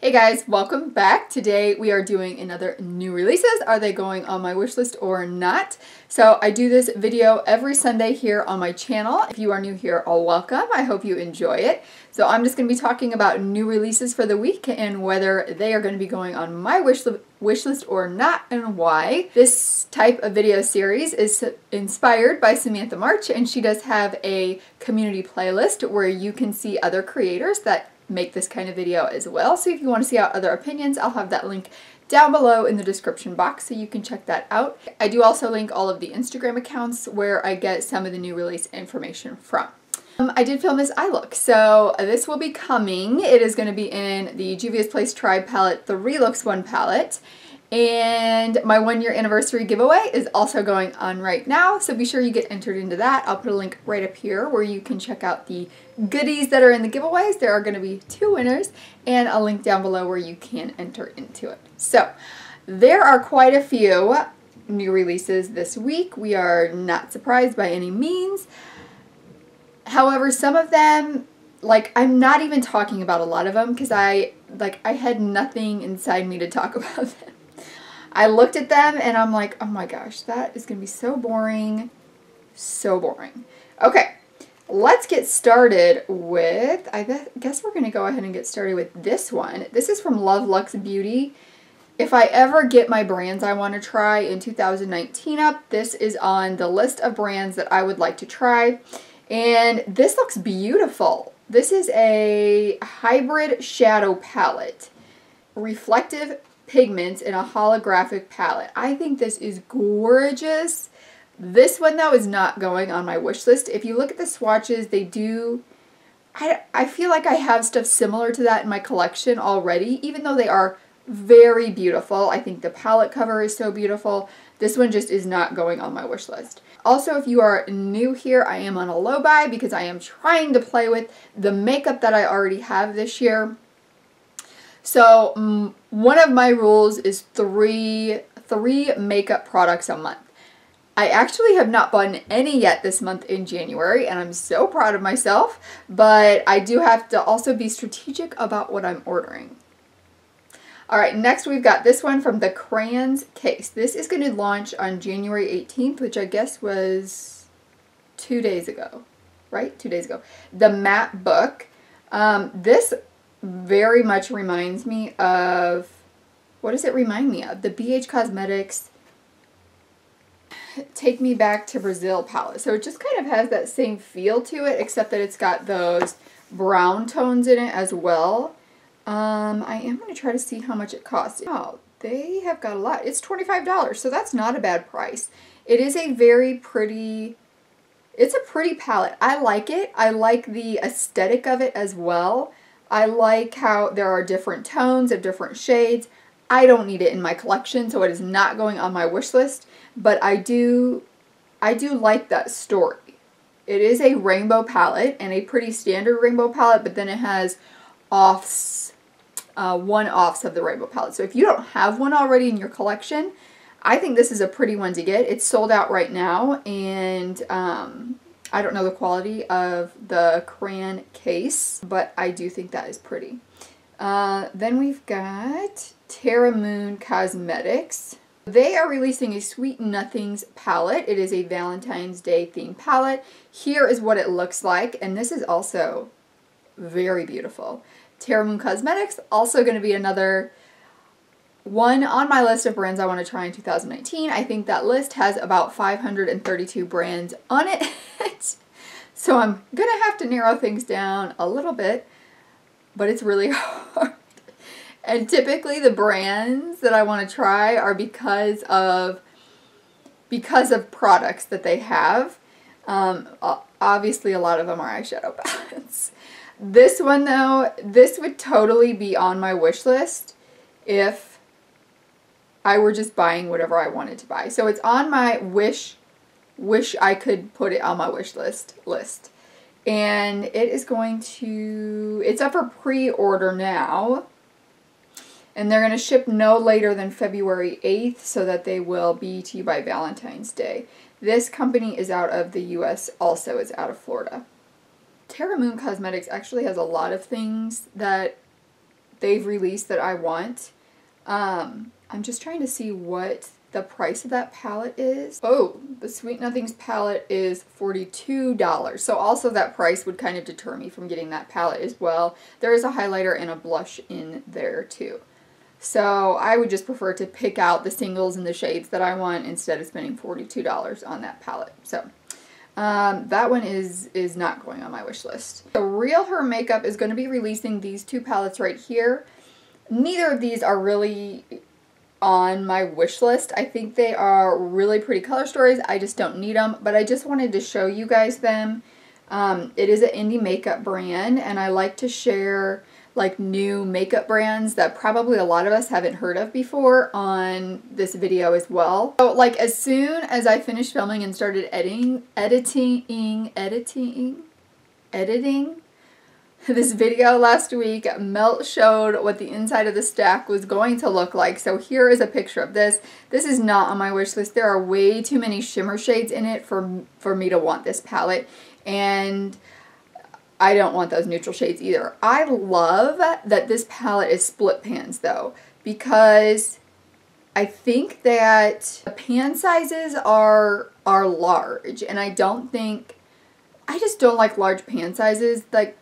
Hey guys, welcome back. Today we are doing another new releases. Are they going on my wish list or not? So I do this video every Sunday here on my channel. If you are new here, welcome. I hope you enjoy it. So I'm just going to be talking about new releases for the week and whether they are going to be going on my wish list or not and why. This type of video series is inspired by Samantha March, and she does have a community playlist where you can see other creators that make this kind of video as well. So if you want to see out other opinions, I'll have that link down below in the description box so you can check that out. I do also link all of the Instagram accounts where I get some of the new release information from. I did film this eye look, so this will be coming. It is going to be in the Juvia's Place Tribe palette, the Relooks 1 palette. And my 1-year anniversary giveaway is also going on right now, so be sure you get entered into that. I'll put a link right up here where you can check out the goodies that are in the giveaways. There are going to be 2 winners, and a link down below where you can enter into it. So there are quite a few new releases this week. We are not surprised by any means. However, some of them, I'm not even talking about a lot of them because I had nothing inside me to talk about them. I looked at them and I'm like, oh my gosh, that is going to be so boring. So boring. Okay, let's get started with, I guess we're going to go ahead and get started with this one. This is from Love Luxe Beauty. If I ever get my brands I want to try in 2019 up, this is on the list of brands that I would like to try. And this looks beautiful. This is a hybrid shadow palette. Reflective pigments in a holographic palette. I think this is gorgeous. This one though is not going on my wish list. If you look at the swatches, they do, I feel like I have stuff similar to that in my collection already, even though they are very beautiful. I think the palette cover is so beautiful. This one just is not going on my wish list. Also, if you are new here, I am on a low buy because I am trying to play with the makeup that I already have this year. So one of my rules is three makeup products a month. I actually have not bought any yet this month in January, and I'm so proud of myself, but I do have to also be strategic about what I'm ordering. Alright, next we've got this one from the Crayons case. This is going to launch on January 18th, which I guess was 2 days ago, right? 2 days ago. The matte book. This very much reminds me of, what does it remind me of? The BH Cosmetics Take Me Back to Brazil palette. So it just kind of has that same feel to it, except that it's got those brown tones in it as well. I am going to try to see how much it costs. Oh, they have got a lot. It's $25, so that's not a bad price. It is a very pretty, it's a pretty palette. I like it. I like the aesthetic of it as well. I like how there are different tones of different shades. I don't need it in my collection, so it is not going on my wish list, but I do like that story. It is a rainbow palette and a pretty standard rainbow palette, but then it has offs, one-offs of the rainbow palette. So if you don't have one already in your collection, I think this is a pretty one to get. It's sold out right now, and I don't know the quality of the crayon case, but I do think that is pretty. Then we've got Terra Cosmetics. They are releasing a Sweet Nothings palette. It is a Valentine's Day themed palette. Here is what it looks like, and this is also very beautiful. Terra Cosmetics, also going to be another one on my list of brands I want to try in 2019. I think that list has about 532 brands on it. So I'm going to have to narrow things down a little bit, but it's really hard. And typically the brands that I want to try are because of products that they have. Obviously a lot of them are eyeshadow palettes. This one though, this would totally be on my wish list if I were just buying whatever I wanted to buy. So it's on my wish I could put it on my wish list. And it is going to, it's up for pre-order now. And they're going to ship no later than February 8th so that they will be to you by Valentine's Day. This company is out of the US, also is out of Florida. Terra Cosmetics actually has a lot of things that they've released that I want. I'm just trying to see what the price of that palette is. Oh, the Sweet Nothings palette is $42. So also that price would kind of deter me from getting that palette as well. There is a highlighter and a blush in there too. So I would just prefer to pick out the singles and the shades that I want instead of spending $42 on that palette. So that one is not going on my wish list. So Real Her Makeup is going to be releasing these two palettes right here. Neither of these are really on my wish list. I think they are really pretty color stories. I just don't need them, but I just wanted to show you guys them. It is an indie makeup brand, and I like to share like new makeup brands that probably a lot of us haven't heard of before on this video as well. So like as soon as I finished filming and started editing this video last week, Melt showed what the inside of the stack was going to look like. So here is a picture of this. This is not on my wish list. There are way too many shimmer shades in it for me to want this palette. And I don't want those neutral shades either. I love that this palette is split pans though, because I think that the pan sizes are large, and I just don't like large pan sizes. Like,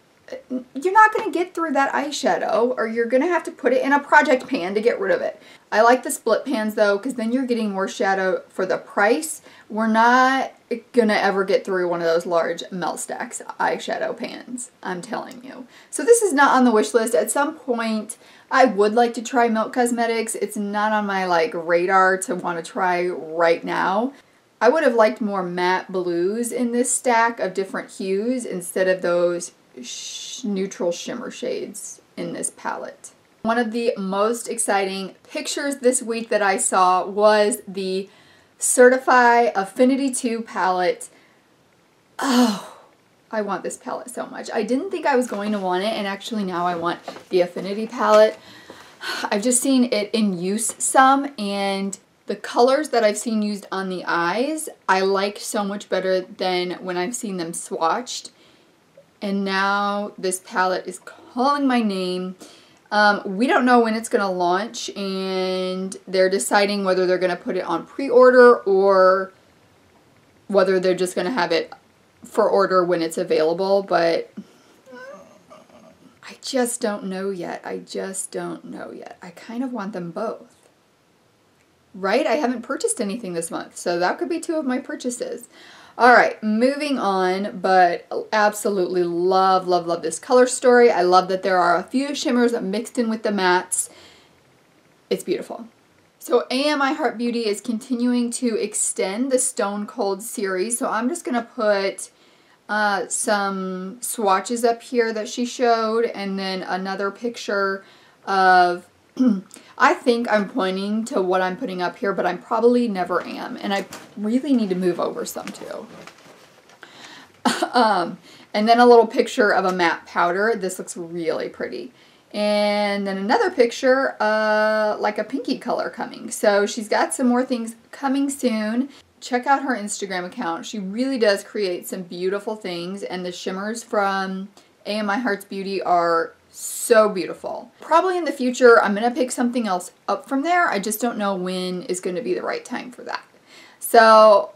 you're not going to get through that eyeshadow, or you're going to have to put it in a project pan to get rid of it. I like the split pans though, because then you're getting more shadow for the price. We're not going to ever get through one of those large Melt Stacks eyeshadow pans, I'm telling you. So this is not on the wish list. At some point, I would like to try Melt Cosmetics. It's not on my like radar to want to try right now. I would have liked more matte blues in this stack of different hues instead of those neutral shimmer shades in this palette. One of the most exciting pictures this week that I saw was the Certifeye Affinity 2 palette. Oh, I want this palette so much. I didn't think I was going to want it, and actually now I want the Affinity palette. I've just seen it in use some, and the colors that I've seen used on the eyes, I like so much better than when I've seen them swatched. And now this palette is calling my name. We don't know when it's going to launch, and they're deciding whether they're going to put it on pre-order or whether they're just going to have it for order when it's available, but I just don't know yet. I just don't know yet. I kind of want them both. Right? I haven't purchased anything this month, so that could be two of my purchases. Alright, moving on, but absolutely love, love, love this color story. I love that there are a few shimmers mixed in with the mattes. It's beautiful. So AMI Heart Beauty is continuing to extend the Stone Cold series, so I'm just going to put some swatches up here that she showed, and then another picture of I think I'm pointing to what I'm putting up here, but I probably never am. And I really need to move over some too. And then a little picture of a matte powder. This looks really pretty. And then another picture, like a pinky color coming. So she's got some more things coming soon. Check out her Instagram account. She really does create some beautiful things. And the shimmers from AMI Heart Beauty are so beautiful. Probably in the future, I'm going to pick something else up from there. I just don't know when is going to be the right time for that. So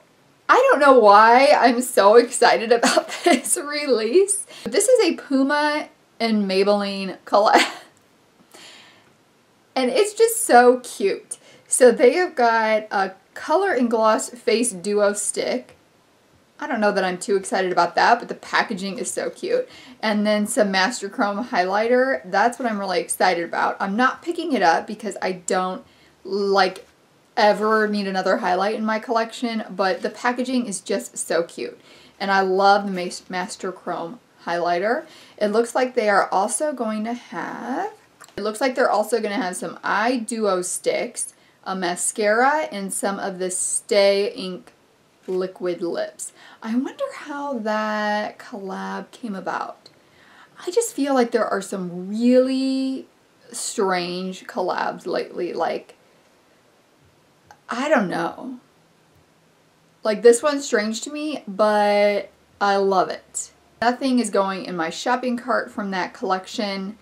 I don't know why I'm so excited about this release. This is a PUma and Maybelline collab. And it's just so cute. So they have got a Color and Gloss Face Duo Stick. I don't know that I'm too excited about that, but the packaging is so cute. And then some Master Chrome highlighter. That's what I'm really excited about. I'm not picking it up because I don't like ever need another highlight in my collection, but the packaging is just so cute. And I love the Master Chrome highlighter. It looks like they are also going to have, some eye duo sticks, a mascara, and some of the Stay Ink liquid lips. I wonder how that collab came about. I just feel like there are some really strange collabs lately. Like, I don't know. Like, this one's strange to me, but I love it. Nothing is going in my shopping cart from that collection.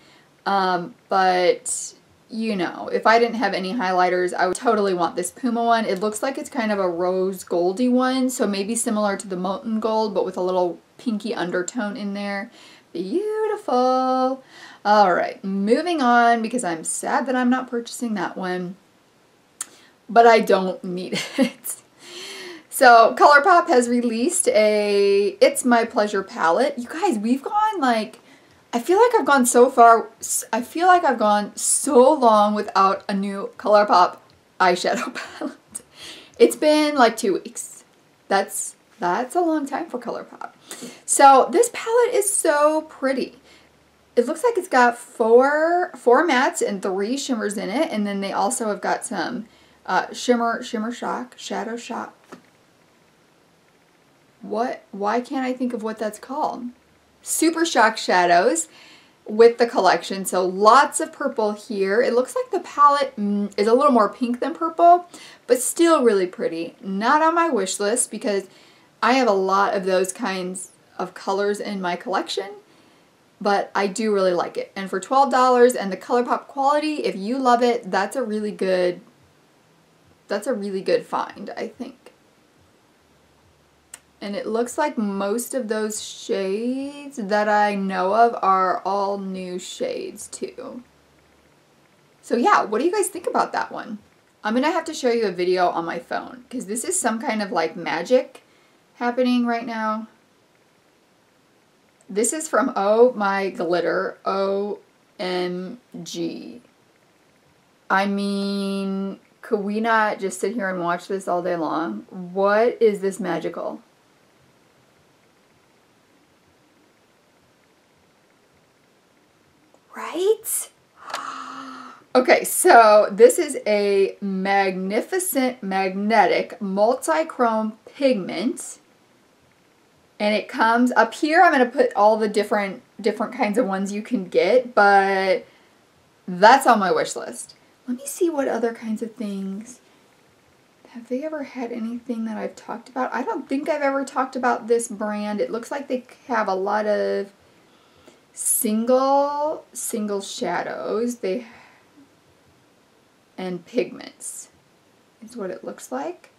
But you know, if I didn't have any highlighters, I would totally want this PUma one. It looks like it's kind of a rose goldy one, so maybe similar to the Molten Gold, but with a little pinky undertone in there. Beautiful. All right, moving on, because I'm sad that I'm not purchasing that one, but I don't need it. So Colourpop has released a It's My Pleasure palette. You guys, we've gone like, I feel like I've gone so far, I feel like I've gone so long without a new Colourpop eyeshadow palette. It's been like 2 weeks. That's a long time for Colourpop. So this palette is so pretty. It looks like it's got four mattes and 3 shimmers in it, and then they also have got some shimmer shock, shadow shock. Why can't I think of what that's called? Super Shock shadows with the collection. So lots of purple here. It looks like the palette is a little more pink than purple, but still really pretty. Not on my wish list because I have a lot of those kinds of colors in my collection, but I do really like it. And for $12 and the Colourpop quality, if you love it, that's a really good find, I think. And it looks like most of those shades that I know of are all new shades too. So yeah, what do you guys think about that one? I'm gonna have to show you a video on my phone because this is some kind of like magic happening right now. This is from Oh My Glitter OMG. I mean, could we not just sit here and watch this all day long? What is this magical? Right? Okay, so this is a magnificent magnetic multichrome pigment, and it comes up here. I'm going to put all the different kinds of ones you can get, but that's on my wish list. Let me see what other kinds of things. Have they ever had anything that I've talked about? I don't think I've ever talked about this brand. It looks like they have a lot of single shadows and pigments is what it looks like.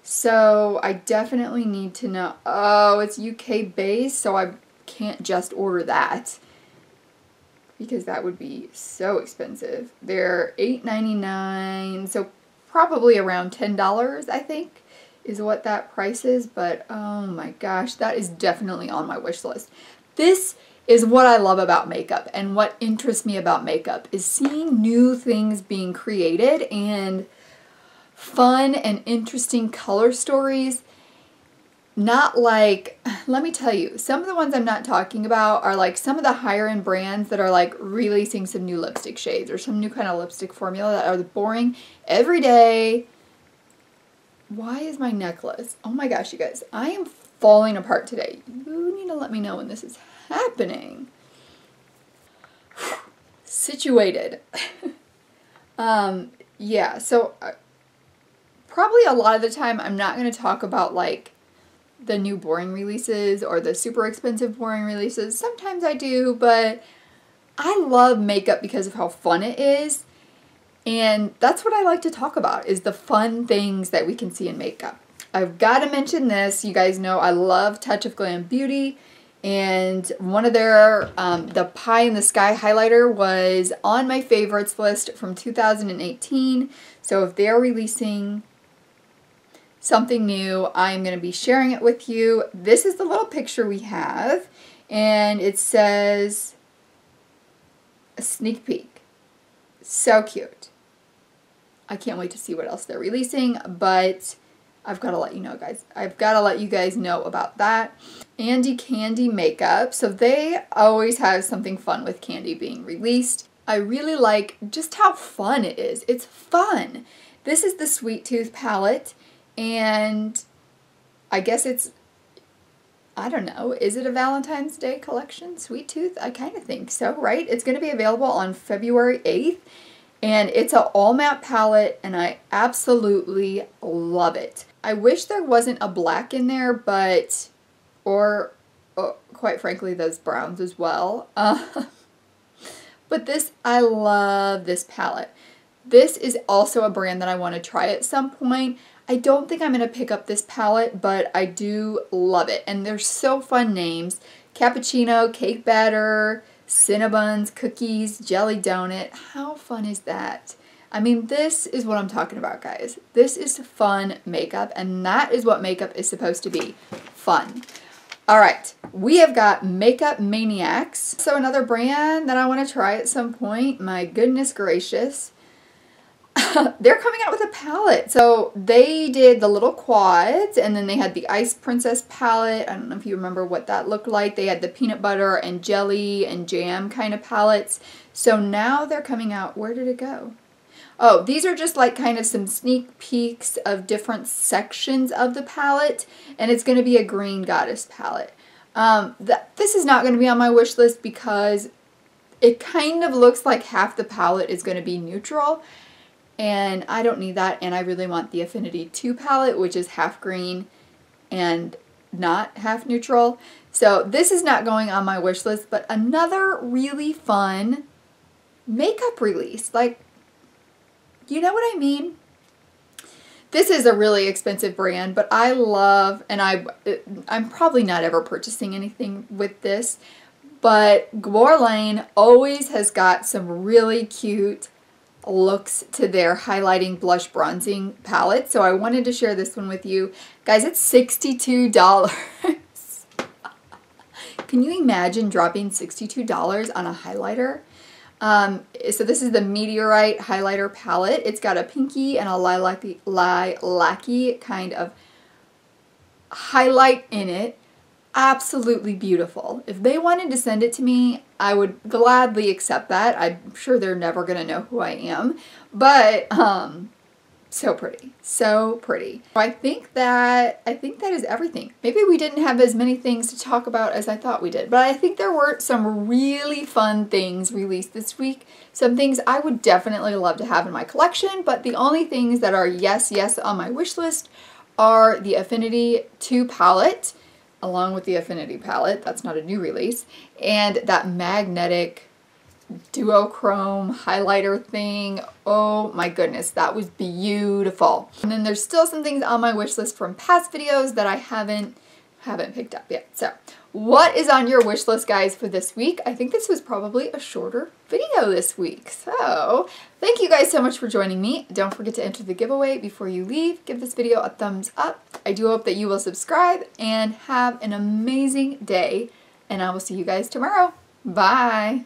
So I definitely need to know. Oh, it's UK based, so I can't just order that because that would be so expensive. They're $8.99, so probably around $10, I think, is what that price is. But oh my gosh, that is definitely on my wish list. This is what I love about makeup, and what interests me about makeup is seeing new things being created and fun and interesting color stories. Not like, let me tell you, some of the ones I'm not talking about are like some of the higher end brands that are like releasing some new lipstick shades or some new kind of lipstick formula that are boring every day. Why is my necklace? Oh my gosh, you guys, I am falling apart today. You need to let me know when this is happening. Situated. Yeah, so probably a lot of the time I'm not going to talk about like the new boring releases or the super expensive boring releases. Sometimes I do, but I love makeup because of how fun it is. And that's what I like to talk about, is the fun things that we can see in makeup. I've got to mention this. You guys know I love Touch of Glam Beauty, and one of their, the Pie in the Sky highlighter was on my favorites list from 2018. So if they're releasing something new, I'm going to be sharing it with you. This is the little picture we have, and it says a sneak peek. So cute. I can't wait to see what else they're releasing, but I've got to let you know, guys. I've got to let you guys know about that. Andy Candy Makeup. So they always have something fun with candy being released. I really like just how fun it is. It's fun. This is the Sweet Tooth palette, and I guess it's, I don't know, is it a Valentine's Day collection? Sweet Tooth? I kind of think so, right? It's going to be available on February 8th. And it's an all matte palette, and I absolutely love it. I wish there wasn't a black in there, but, or quite frankly, those browns as well. But But this, I love this palette. This is also a brand that I want to try at some point. I don't think I'm going to pick up this palette, but I do love it. And they're so fun names. Cappuccino, cake batter, Cinnabons, cookies, jelly donut. How fun is that? I mean, this is what I'm talking about, guys. This is fun makeup, and that is what makeup is supposed to be. Fun. All right, we have got Makeup Maniacs. So another brand that I want to try at some point. My goodness gracious. They're coming out with a palette. So they did the little quads, and then they had the Ice Princess palette. I don't know if you remember what that looked like. They had the peanut butter and jelly and jam kind of palettes. So now they're coming out. Where did it go? Oh, these are just like kind of some sneak peeks of different sections of the palette, and it's going to be a green goddess palette. This is not going to be on my wish list because it kind of looks like half the palette is going to be neutral, and I don't need that, and I really want the Affinity 2 palette, which is half green and not half neutral. So this is not going on my wish list, but another really fun makeup release. Like, you know what I mean? This is a really expensive brand, but I love, and I'm probably not ever purchasing anything with this, but Guerlain always has got some really cute looks to their highlighting blush bronzing palette. So I wanted to share this one with you. Guys, it's $62. Can you imagine dropping $62 on a highlighter? So this is the Météorites highlighter palette. It's got a pinky and a lilac-y kind of highlight in it. Absolutely beautiful. If they wanted to send it to me, I would gladly accept that. I'm sure they're never going to know who I am. But, so pretty. So pretty. I think that is everything. Maybe we didn't have as many things to talk about as I thought we did, but I think there were some really fun things released this week. Some things I would definitely love to have in my collection, but the only things that are yes on my wish list are the Affinity 2 palette, along with the Affinity palette, that's not a new release, and that magnetic duochrome highlighter thing. Oh my goodness, that was beautiful. And then there's still some things on my wish list from past videos that I haven't picked up yet. So what is on your wish list, guys, for this week? I think this was probably a shorter video this week. So thank you guys so much for joining me. Don't forget to enter the giveaway before you leave. Give this video a thumbs up. I do hope that you will subscribe and have an amazing day, and I will see you guys tomorrow. Bye.